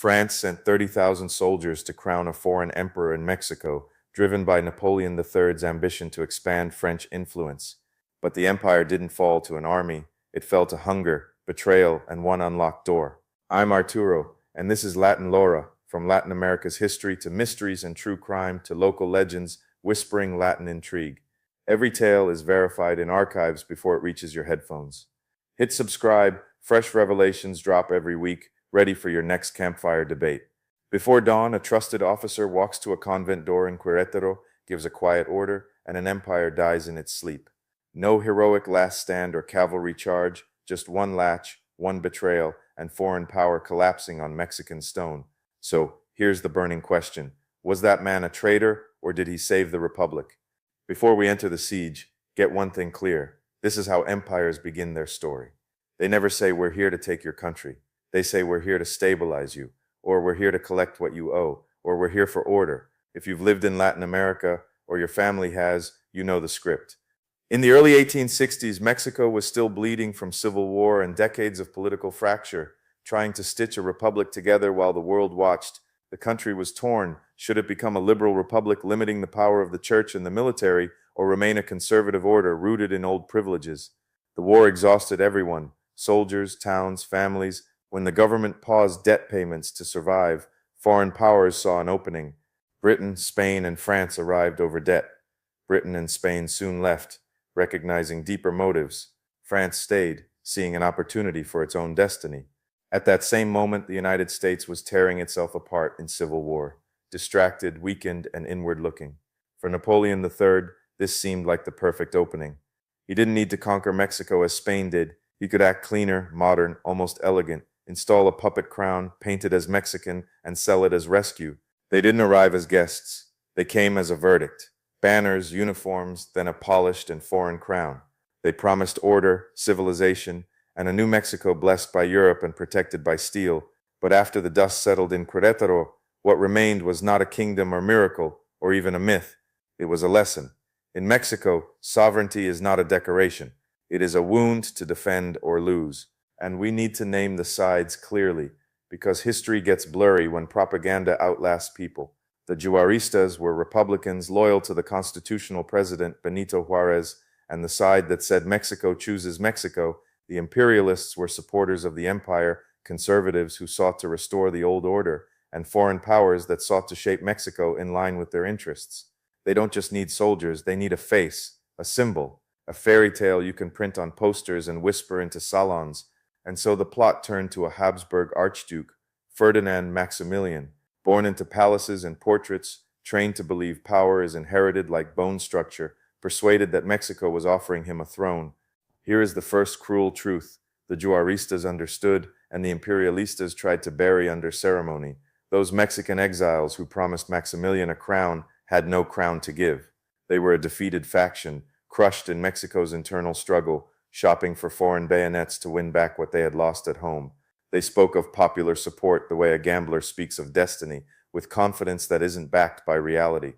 France sent 30,000 soldiers to crown a foreign emperor in Mexico, driven by Napoleon III's ambition to expand French influence. But the empire didn't fall to an army, it fell to hunger, betrayal, and one unlocked door. I'm Arturo, and this is Latin Lore, from Latin America's history to mysteries and true crime to local legends whispering Latin intrigue. Every tale is verified in archives before it reaches your headphones. Hit subscribe, fresh revelations drop every week, ready for your next campfire debate. Before dawn, a trusted officer walks to a convent door in Querétaro, gives a quiet order, and an empire dies in its sleep. No heroic last stand or cavalry charge, just one latch, one betrayal, and foreign power collapsing on Mexican stone. So, here's the burning question. Was that man a traitor, or did he save the Republic? Before we enter the siege, get one thing clear. This is how empires begin their story. They never say, "We're here to take your country." They say, "We're here to stabilize you," or "We're here to collect what you owe," or "We're here for order." If you've lived in Latin America, or your family has, you know the script. In the early 1860s, Mexico was still bleeding from civil war and decades of political fracture, trying to stitch a republic together while the world watched. The country was torn. Should it become a liberal republic limiting the power of the church and the military, or remain a conservative order rooted in old privileges? The war exhausted everyone, soldiers, towns, families. When the government paused debt payments to survive, foreign powers saw an opening. Britain, Spain, and France arrived over debt. Britain and Spain soon left, recognizing deeper motives. France stayed, seeing an opportunity for its own destiny. At that same moment, the United States was tearing itself apart in civil war, distracted, weakened, and inward-looking. For Napoleon III, this seemed like the perfect opening. He didn't need to conquer Mexico as Spain did. He could act cleaner, modern, almost elegant, install a puppet crown, paint it as Mexican, and sell it as rescue. They didn't arrive as guests. They came as a verdict. Banners, uniforms, then a polished and foreign crown. They promised order, civilization, and a new Mexico blessed by Europe and protected by steel. But after the dust settled in Querétaro, what remained was not a kingdom or miracle, or even a myth. It was a lesson. In Mexico, sovereignty is not a decoration. It is a wound to defend or lose. And we need to name the sides clearly, because history gets blurry when propaganda outlasts people. The Juaristas were Republicans loyal to the constitutional president Benito Juarez, and the side that said Mexico chooses Mexico. The imperialists were supporters of the empire, conservatives who sought to restore the old order, and foreign powers that sought to shape Mexico in line with their interests. They don't just need soldiers, they need a face, a symbol, a fairy tale you can print on posters and whisper into salons. And so the plot turned to a Habsburg archduke, Ferdinand Maximilian, born into palaces and portraits, trained to believe power is inherited like bone structure, persuaded that Mexico was offering him a throne. Here is the first cruel truth. The Juaristas understood, and the imperialistas tried to bury under ceremony. Those Mexican exiles who promised Maximilian a crown had no crown to give. They were a defeated faction, crushed in Mexico's internal struggle, shopping for foreign bayonets to win back what they had lost at home. They spoke of popular support the way a gambler speaks of destiny, with confidence that isn't backed by reality.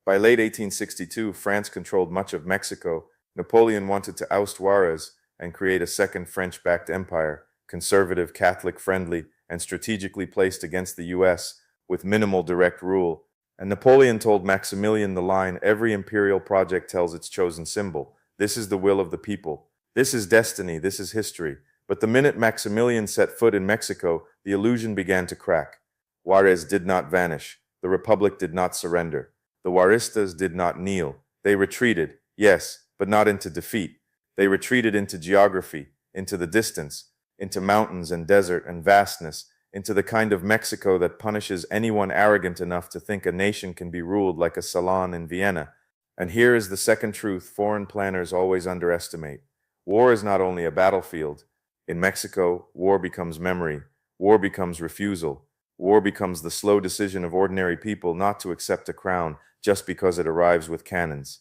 By late 1862, France controlled much of Mexico. Napoleon wanted to oust Juarez and create a second French-backed empire, conservative, Catholic-friendly, and strategically placed against the U.S., with minimal direct rule. And Napoleon told Maximilian the line, "Every imperial project tells its chosen symbol. This is the will of the people. This is destiny, this is history." But the minute Maximilian set foot in Mexico, the illusion began to crack. Juarez did not vanish. The Republic did not surrender. The Juaristas did not kneel. They retreated, yes, but not into defeat. They retreated into geography, into the distance, into mountains and desert and vastness, into the kind of Mexico that punishes anyone arrogant enough to think a nation can be ruled like a salon in Vienna. And here is the second truth foreign planners always underestimate. War is not only a battlefield. In Mexico, war becomes memory. War becomes refusal. War becomes the slow decision of ordinary people not to accept a crown just because it arrives with cannons.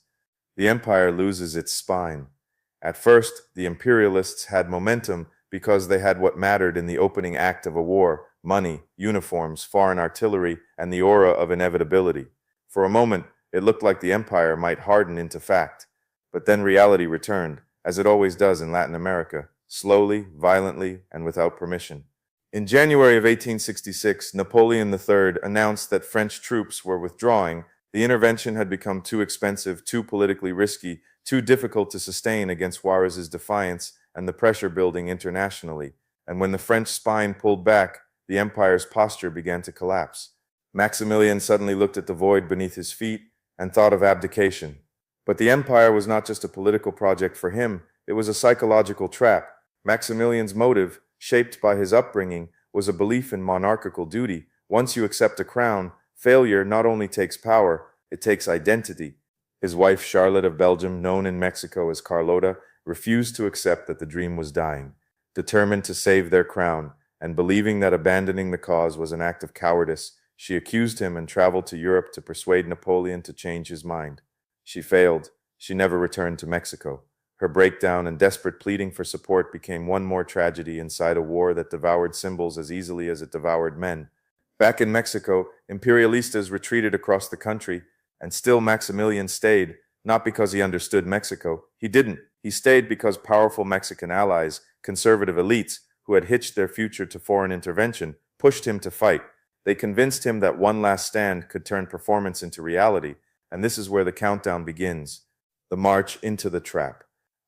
The empire loses its spine. At first, the imperialists had momentum because they had what mattered in the opening act of a war: money, uniforms, foreign artillery, and the aura of inevitability. For a moment, it looked like the empire might harden into fact. But then reality returned, as it always does in Latin America, slowly, violently, and without permission. In January of 1866, Napoleon III announced that French troops were withdrawing. The intervention had become too expensive, too politically risky, too difficult to sustain against Juarez's defiance and the pressure building internationally. And when the French spine pulled back, the empire's posture began to collapse. Maximilian suddenly looked at the void beneath his feet and thought of abdication. But the empire was not just a political project for him, it was a psychological trap. Maximilian's motive, shaped by his upbringing, was a belief in monarchical duty. Once you accept a crown, failure not only takes power, it takes identity. His wife, Charlotte of Belgium, known in Mexico as Carlota, refused to accept that the dream was dying. Determined to save their crown, and believing that abandoning the cause was an act of cowardice, she accused him and traveled to Europe to persuade Napoleon to change his mind. She failed. She never returned to Mexico. Her breakdown and desperate pleading for support became one more tragedy inside a war that devoured symbols as easily as it devoured men. Back in Mexico, imperialistas retreated across the country, and still Maximilian stayed, not because he understood Mexico. He didn't. He stayed because powerful Mexican allies, conservative elites, who had hitched their future to foreign intervention, pushed him to fight. They convinced him that one last stand could turn performance into reality, and this is where the countdown begins, the march into the trap.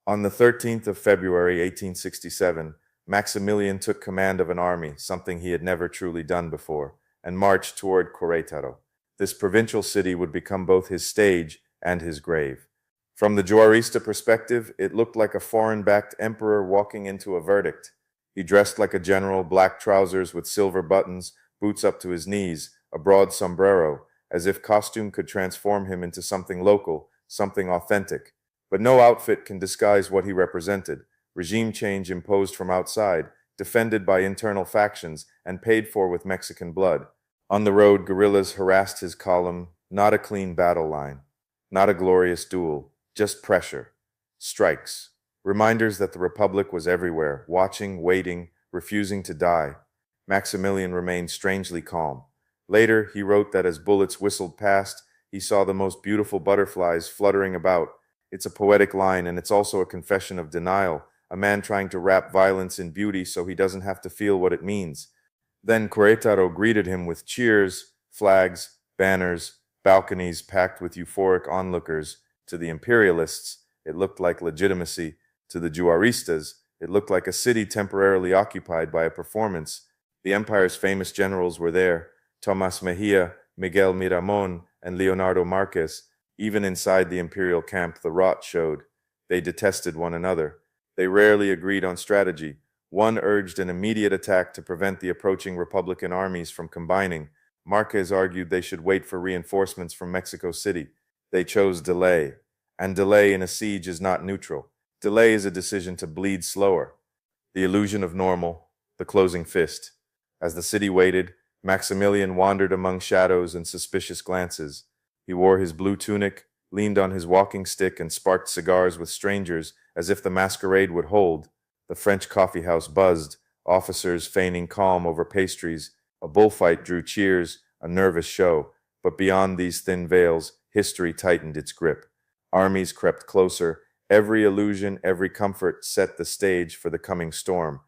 On the 13th of February, 1867, Maximilian took command of an army, something he had never truly done before, and marched toward Querétaro. This provincial city would become both his stage and his grave. From the Juarista perspective, it looked like a foreign-backed emperor walking into a verdict. He dressed like a general, black trousers with silver buttons, boots up to his knees, a broad sombrero, as if costume could transform him into something local, something authentic. But no outfit can disguise what he represented. Regime change imposed from outside, defended by internal factions, and paid for with Mexican blood. On the road, guerrillas harassed his column, not a clean battle line, not a glorious duel, just pressure, strikes, reminders that the Republic was everywhere, watching, waiting, refusing to die. Maximilian remained strangely calm. Later, he wrote that as bullets whistled past, he saw the most beautiful butterflies fluttering about. It's a poetic line, and it's also a confession of denial, a man trying to wrap violence in beauty so he doesn't have to feel what it means. Then Querétaro greeted him with cheers, flags, banners, balconies packed with euphoric onlookers. To the imperialists, it looked like legitimacy. To the Juaristas, it looked like a city temporarily occupied by a performance. The empire's famous generals were there, Tomas Mejia, Miguel Miramon, and Leonardo Marquez. Even inside the imperial camp, the rot showed. They detested one another. They rarely agreed on strategy. One urged an immediate attack to prevent the approaching Republican armies from combining. Marquez argued they should wait for reinforcements from Mexico City. They chose delay. And delay in a siege is not neutral. Delay is a decision to bleed slower. The illusion of normal, the closing fist. As the city waited, Maximilian wandered among shadows and suspicious glances. He wore his blue tunic, leaned on his walking stick, and sparked cigars with strangers as if the masquerade would hold. The French coffeehouse buzzed, officers feigning calm over pastries. A bullfight drew cheers, a nervous show. But beyond these thin veils, history tightened its grip. Armies crept closer. Every illusion, every comfort set the stage for the coming storm.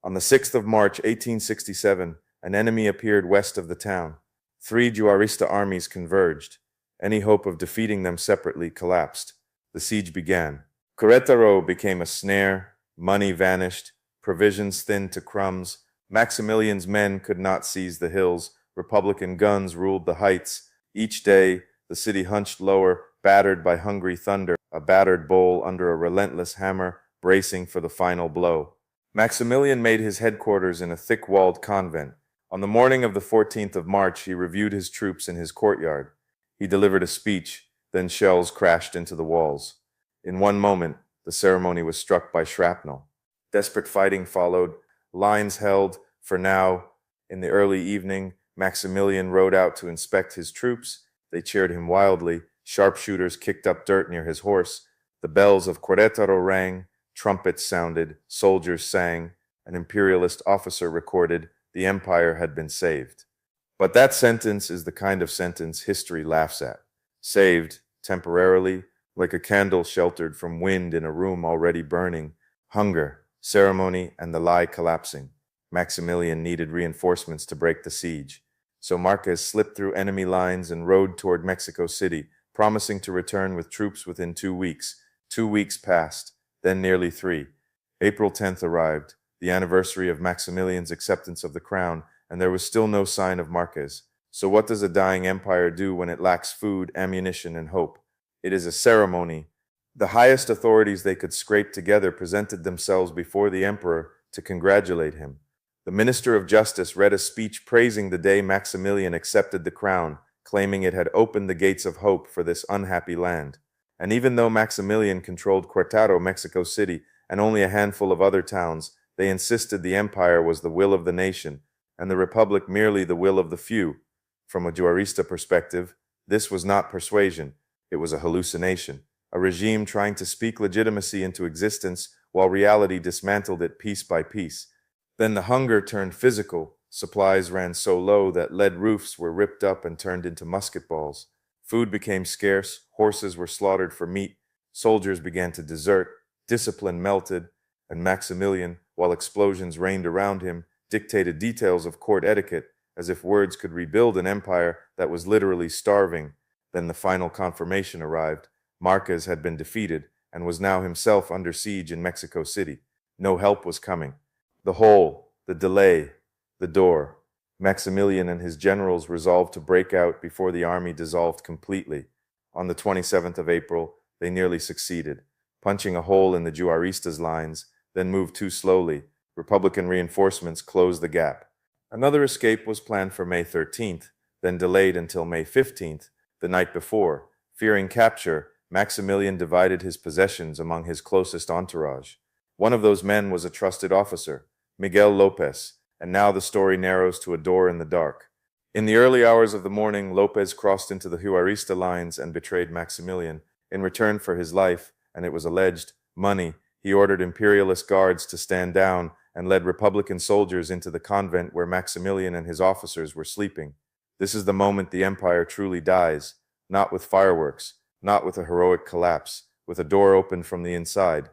On the 6th of March, 1867, an enemy appeared west of the town. 3 Juarista armies converged. Any hope of defeating them separately collapsed. The siege began. Querétaro became a snare. Money vanished. Provisions thinned to crumbs. Maximilian's men could not seize the hills. Republican guns ruled the heights. Each day, the city hunched lower, battered by hungry thunder, a battered bull under a relentless hammer, bracing for the final blow. Maximilian made his headquarters in a thick-walled convent. On the morning of the 14th of March, he reviewed his troops in his courtyard. He delivered a speech, then shells crashed into the walls. In one moment, the ceremony was struck by shrapnel. Desperate fighting followed, lines held. For now, in the early evening, Maximilian rode out to inspect his troops. They cheered him wildly. Sharpshooters kicked up dirt near his horse. The bells of Querétaro rang. Trumpets sounded. Soldiers sang. An imperialist officer recorded, "The empire had been saved." But that sentence is the kind of sentence history laughs at. Saved, temporarily, like a candle sheltered from wind in a room already burning. Hunger, ceremony, and the lie collapsing. Maximilian needed reinforcements to break the siege. So Marquez slipped through enemy lines and rode toward Mexico City, promising to return with troops within 2 weeks. 2 weeks passed, then nearly 3. April 10th arrived, the anniversary of Maximilian's acceptance of the crown, and there was still no sign of Marquez. So what does a dying empire do when it lacks food, ammunition, and hope? It is a ceremony. The highest authorities they could scrape together presented themselves before the emperor to congratulate him. The Minister of Justice read a speech praising the day Maximilian accepted the crown, claiming it had opened the gates of hope for this unhappy land. And even though Maximilian controlled Querétaro, Mexico City, and only a handful of other towns, they insisted the empire was the will of the nation, and the republic merely the will of the few. From a Juarista perspective, this was not persuasion, it was a hallucination, a regime trying to speak legitimacy into existence while reality dismantled it piece by piece. Then the hunger turned physical. Supplies ran so low that lead roofs were ripped up and turned into musket balls. Food became scarce, horses were slaughtered for meat, soldiers began to desert, discipline melted, and Maximilian, while explosions rained around him, dictated details of court etiquette, as if words could rebuild an empire that was literally starving. Then the final confirmation arrived. Marquez had been defeated and was now himself under siege in Mexico City. No help was coming. The hole, the delay, the door. Maximilian and his generals resolved to break out before the army dissolved completely. On the 27th of April, they nearly succeeded, punching a hole in the Juaristas' lines, then moved too slowly. Republican reinforcements closed the gap. Another escape was planned for May 13th, then delayed until May 15th, the night before. Fearing capture, Maximilian divided his possessions among his closest entourage. One of those men was a trusted officer, Miguel Lopez, and now the story narrows to a door in the dark. In the early hours of the morning, Lopez crossed into the Juarista lines and betrayed Maximilian. In return for his life, and it was alleged, money, he ordered imperialist guards to stand down and led Republican soldiers into the convent where Maximilian and his officers were sleeping. This is the moment the empire truly dies, not with fireworks, not with a heroic collapse, with a door opened from the inside.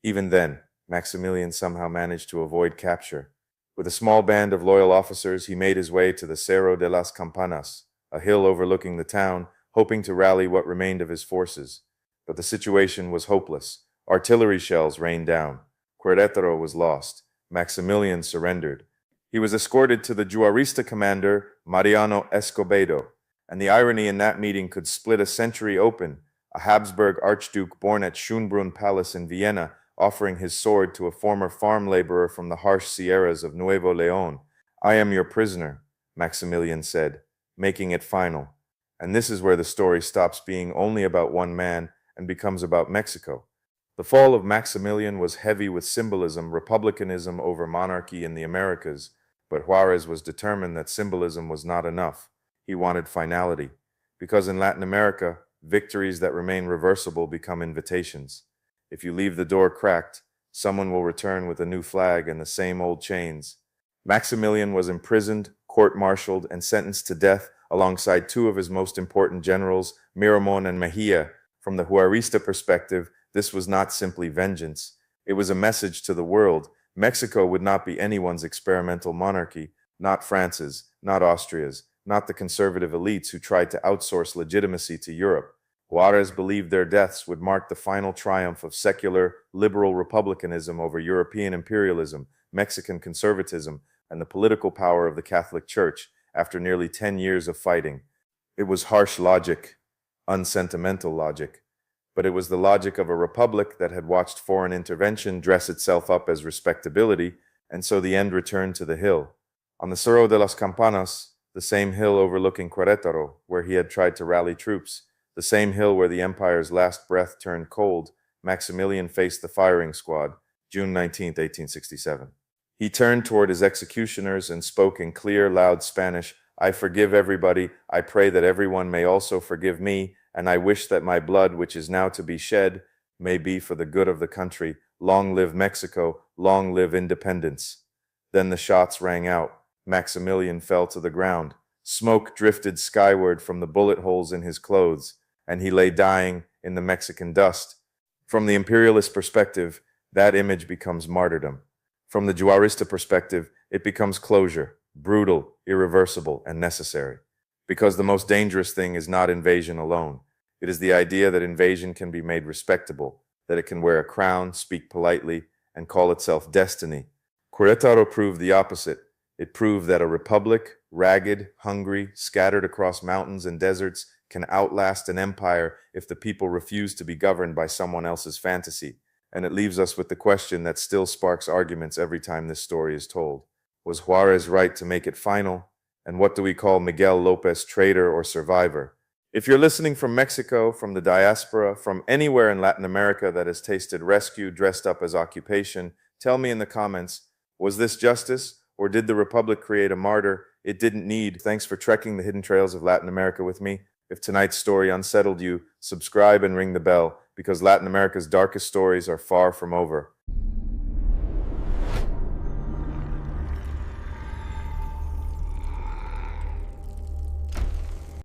Even then, Maximilian somehow managed to avoid capture. With a small band of loyal officers, he made his way to the Cerro de las Campanas, a hill overlooking the town, hoping to rally what remained of his forces. But the situation was hopeless. Artillery shells rained down. Querétaro was lost. Maximilian surrendered. He was escorted to the Juarista commander, Mariano Escobedo, and the irony in that meeting could split a century open, a Habsburg archduke born at Schönbrunn Palace in Vienna, offering his sword to a former farm laborer from the harsh Sierras of Nuevo León. "I am your prisoner," Maximilian said, making it final. And this is where the story stops being only about one man and becomes about Mexico. The fall of Maximilian was heavy with symbolism, republicanism over monarchy in the Americas, but Juarez was determined that symbolism was not enough. He wanted finality, because in Latin America, victories that remain reversible become invitations. If you leave the door cracked, someone will return with a new flag and the same old chains. Maximilian was imprisoned, court-martialed, and sentenced to death alongside two of his most important generals, Miramon and Mejia. From the Juarista perspective, this was not simply vengeance. It was a message to the world. Mexico would not be anyone's experimental monarchy, not France's, not Austria's, not the conservative elites who tried to outsource legitimacy to Europe. Juarez believed their deaths would mark the final triumph of secular, liberal republicanism over European imperialism, Mexican conservatism, and the political power of the Catholic Church after nearly 10 years of fighting. It was harsh logic, unsentimental logic, but it was the logic of a republic that had watched foreign intervention dress itself up as respectability, and so the end returned to the hill. On the Cerro de las Campanas, the same hill overlooking Querétaro, where he had tried to rally troops, the same hill where the empire's last breath turned cold, Maximilian faced the firing squad, June 19, 1867. He turned toward his executioners and spoke in clear, loud Spanish, "I forgive everybody. I pray that everyone may also forgive me, and I wish that my blood, which is now to be shed, may be for the good of the country. Long live Mexico. Long live independence." Then the shots rang out. Maximilian fell to the ground. Smoke drifted skyward from the bullet holes in his clothes, and he lay dying in the Mexican dust. From the imperialist perspective, that image becomes martyrdom. From the Juarista perspective, it becomes closure, brutal, irreversible, and necessary. Because the most dangerous thing is not invasion alone. It is the idea that invasion can be made respectable, that it can wear a crown, speak politely, and call itself destiny. Querétaro proved the opposite. It proved that a republic, ragged, hungry, scattered across mountains and deserts, can outlast an empire if the people refuse to be governed by someone else's fantasy. And it leaves us with the question that still sparks arguments every time this story is told. Was Juarez right to make it final? And what do we call Miguel Lopez traitor or survivor? If you're listening from Mexico, from the diaspora, from anywhere in Latin America that has tasted rescue dressed up as occupation, tell me in the comments, was this justice, or did the Republic create a martyr it didn't need? Thanks for trekking the hidden trails of Latin America with me. If tonight's story unsettled you, subscribe and ring the bell, because Latin America's darkest stories are far from over.